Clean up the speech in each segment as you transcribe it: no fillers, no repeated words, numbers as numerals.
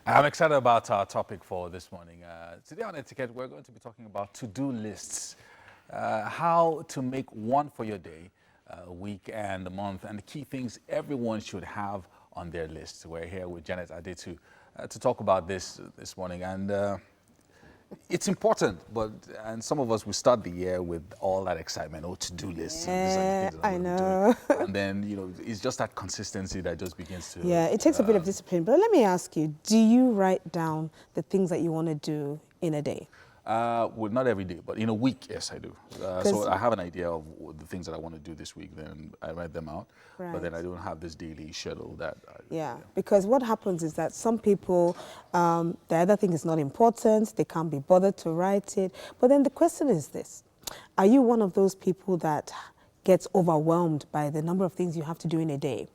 I'm excited about our topic for this morning. Today on Etiquette, we're going to be talking about to-do lists, how to make one for your day, week, and the month, and the key things everyone should have on their list. We're here with Janet Adetu to talk about this morning, and it's important, and some of us, we start the year with all that excitement, to-do lists. Yeah, and these are the things that I I'm know. doing. And then, it's just that consistency that just begins to... Yeah, it takes a bit of discipline. But let me ask you, do you write down the things that you want to do in a day? Well, not every day, but in a week, yes, I do. So I have an idea of the things that I want to do this week, then I write them out. Right. But then I don't have this daily schedule that... Yeah, because what happens is that some people, the other thing is not important, they can't be bothered to write it. But then the question is this, are you one of those people that gets overwhelmed by the number of things you have to do in a day?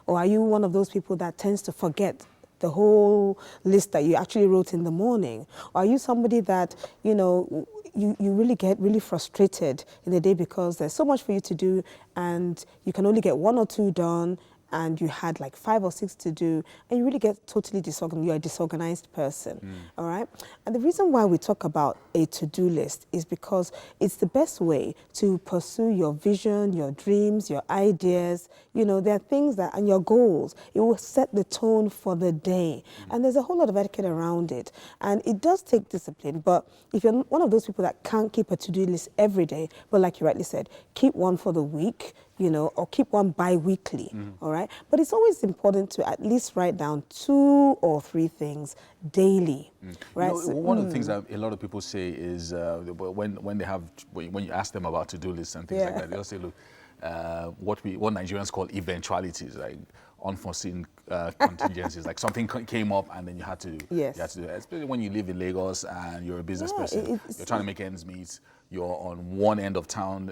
Or are you one of those people that tends to forget the whole list that you actually wrote in the morning? Or are you somebody that, you really get really frustrated in the day because there's so much for you to do and you can only get one or two done, and you had like 5 or 6 to do, and you really get totally disorganized. You're a disorganized person, all right? And the reason why we talk about a to-do list is because it's the best way to pursue your vision, your dreams, your ideas. There are things that, and your goals, it will set the tone for the day. And there's a whole lot of etiquette around it. And it does take discipline, but if you're one of those people that can't keep a to-do list every day, but like you rightly said, keep one for the week, or keep one bi-weekly, all right? But it's always important to at least write down 2 or 3 things daily, right? One of the things that a lot of people say is when you ask them about to-do lists and things like that, they'll say, look, what Nigerians call eventualities, like unforeseen contingencies, like something came up and then you had to do it. Especially when you live in Lagos and you're a business person, you're trying to make ends meet. You're on one end of town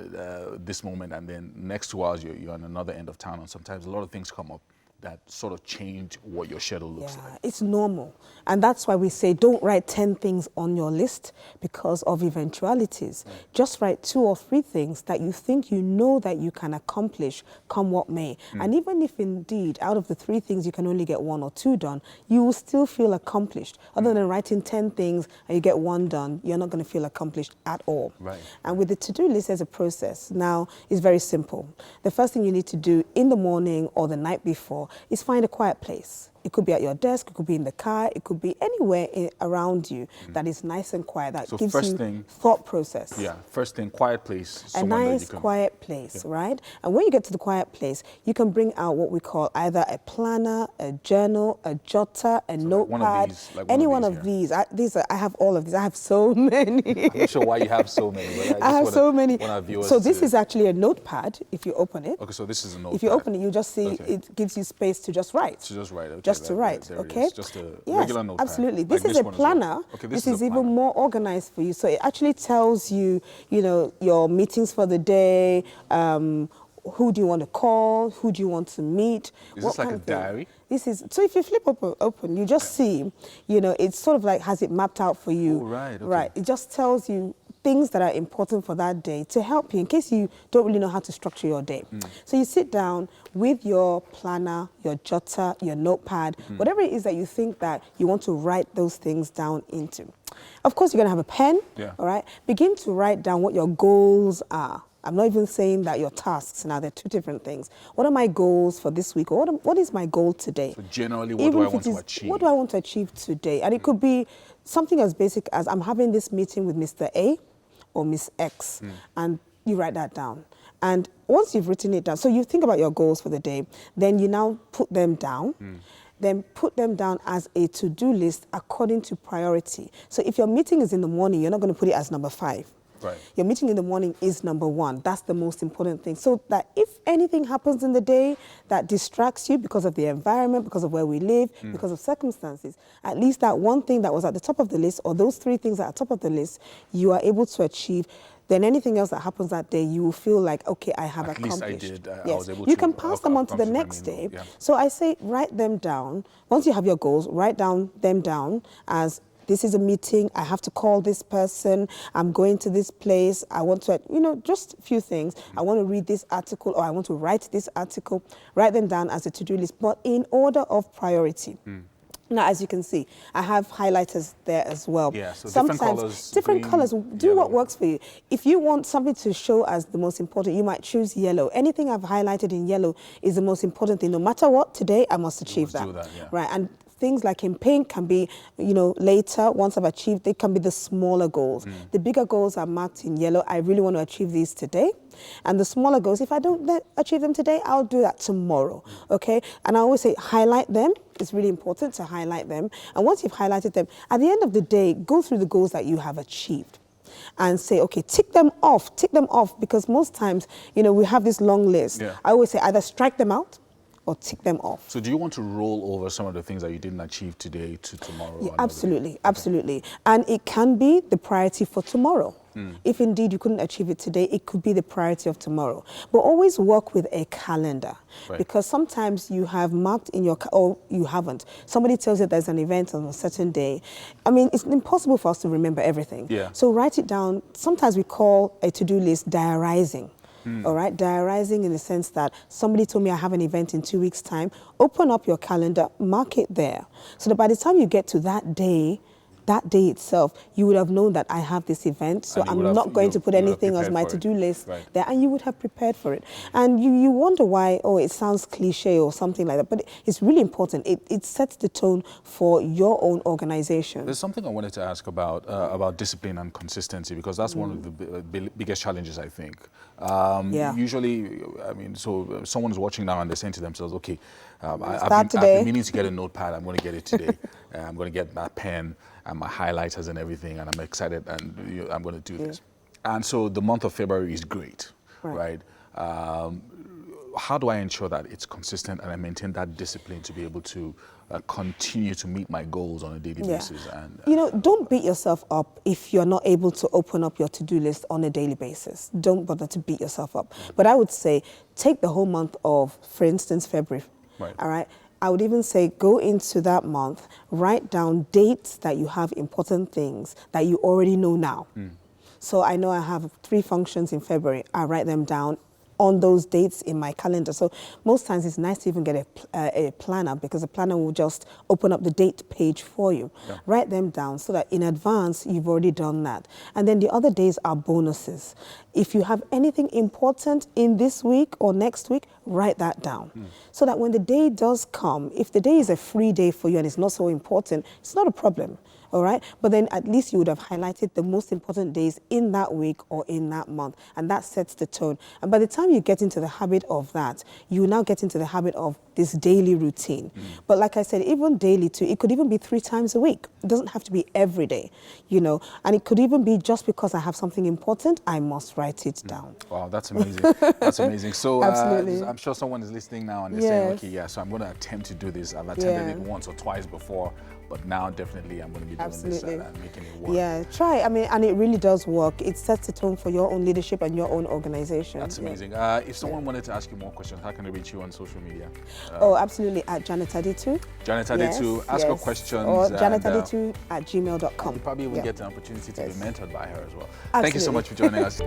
this moment, and then next 2 hours you're on another end of town, and sometimes a lot of things come up that sort of change what your schedule looks like. It's normal. And that's why we say don't write 10 things on your list because of eventualities. Just write 2 or 3 things that you think that you can accomplish come what may. And even if indeed out of the 3 things you can only get 1 or 2 done, you will still feel accomplished. Other than writing 10 things and you get 1 done, you're not going to feel accomplished at all. Right. And with the to-do list as a process, now it's very simple. The first thing you need to do in the morning or the night before is find a quiet place. It could be at your desk, it could be in the car, it could be anywhere around you that is nice and quiet, that gives you thought process. Yeah, first thing, quiet place. A nice quiet place, right? And when you get to the quiet place, you can bring out what we call either a planner, a journal, a jotter, a notepad, any one of these. I have all of these. I have so many. I'm not sure why you have so many. But I have so many. So this is actually a notepad, if you open it. Okay, so this is a notepad. If you open it, you just see it gives you space to just write. Okay. Just to write, okay? Just a regular notepad. Absolutely. This is a planner. Okay, this is even more organized for you. So it actually tells you, your meetings for the day, who do you want to call, who do you want to meet. Is this like a diary? This is, so if you flip open, you just see, it's sort of like has it mapped out for you. Oh, right, okay. Right. It just tells you things that are important for that day to help you in case you don't really know how to structure your day. So you sit down with your planner, your jotter, your notepad, whatever it is that you think that you want to write those things down into. Of course, you're going to have a pen, all right? Begin to write down what your goals are. I'm not even saying that your tasks, now they're 2 different things. What are my goals for this week? Or what is my goal today? So generally, what do I want to achieve? What do I want to achieve today? And it could be something as basic as I'm having this meeting with Mr. A or Miss X, and you write that down. And once you've written it down, so you think about your goals for the day, then you now put them down. Then put them down as a to-do list according to priority. So if your meeting is in the morning, you're not going to put it as number 5. Right. Your meeting in the morning is number 1. That's the most important thing. So that if anything happens in the day that distracts you because of the environment, because of where we live, because of circumstances, at least that one thing that was at the top of the list, or those 3 things that are top of the list, you are able to achieve. Then anything else that happens that day, you will feel like, okay, I have accomplished. At least I did. Yes. I was able you to can pass them on to the next day. Yeah. So I say write them down. Once you have your goals, write them down as this is a meeting, I have to call this person, I'm going to this place, I want to, just a few things. I want to read this article or I want to write this article. Write them down as a to-do list, but in order of priority. Now, as you can see, I have highlighters there as well. Yeah, so sometimes different colors, do yellow. what works for you. If you want something to show as the most important, you might choose yellow. Anything I've highlighted in yellow is the most important thing. No matter what, today I must achieve that. Right, and things like in pink can be, later, once I've achieved, they can be the smaller goals. The bigger goals are marked in yellow. I really want to achieve these today. And the smaller goals, if I don't achieve them today, I'll do that tomorrow, okay? And I always say highlight them. It's really important to highlight them. And once you've highlighted them, at the end of the day, go through the goals that you have achieved and say, okay, tick them off, because most times, we have this long list. Yeah. I always say either strike them out or tick them off. So do you want to roll over some of the things that you didn't achieve today to tomorrow? Yeah, absolutely. And it can be the priority for tomorrow. If indeed you couldn't achieve it today, it could be the priority of tomorrow. But always work with a calendar, because sometimes you have marked in your, or you haven't. Somebody tells you there's an event on a certain day. I mean, it's impossible for us to remember everything. Yeah. So write it down. Sometimes we call a to-do list diarizing. All right, diarizing in the sense that somebody told me I have an event in 2 weeks' time. Open up your calendar, mark it there, so that by the time you get to that day itself, you would have known that I have this event, so I'm not going to put anything on my to-do list there, and you would have prepared for it. And you wonder why, it sounds cliche or something like that, but it's really important. It sets the tone for your own organization. There's something I wanted to ask about discipline and consistency, because that's one of the biggest challenges, I think. Usually, I mean, so someone's watching now and they're saying to themselves, okay, I've been meaning to get a notepad, I'm going to get it today. I'm going to get my pen and my highlighters and everything, and I'm excited, and I'm going to do this. And so the month of February is great, right? How do I ensure that it's consistent and I maintain that discipline to be able to continue to meet my goals on a daily basis? And don't beat yourself up if you're not able to open up your to-do list on a daily basis. Don't bother to beat yourself up. But I would say take the whole month of, for instance, February. All right. I would even say go into that month, write down dates that you have important things that you already know now. So I know I have 3 functions in February. I write them down on those dates in my calendar. So most times it's nice to even get a planner, because the planner will just open up the date page for you. Write them down so that in advance you've already done that. And then the other days are bonuses. If you have anything important in this week or next week, write that down. So that when the day does come, if the day is a free day for you and it's not so important, it's not a problem. All right, but then at least you would have highlighted the most important days in that week or in that month, and that sets the tone. And by the time you get into the habit of that, you now get into the habit of this daily routine. But like I said, even daily too, it could even be 3 times a week. It doesn't have to be every day, and it could even be just because I have something important, I must write it down. Wow, that's amazing. That's amazing. So Absolutely. I'm sure someone is listening now and they're saying, okay, so I'm going to attempt to do this. I've attempted it once or twice before, but now definitely I'm going to be doing this and making it work. Yeah, try. I mean, and it really does work. It sets the tone for your own leadership and your own organization. That's amazing. If someone wanted to ask you more questions, how can they reach you on social media? Absolutely, at Janet Adetu. Janet Adetu, ask her questions. Or janetadetu@gmail.com. You probably will get an opportunity to be mentored by her as well. Absolutely. Thank you so much for joining us.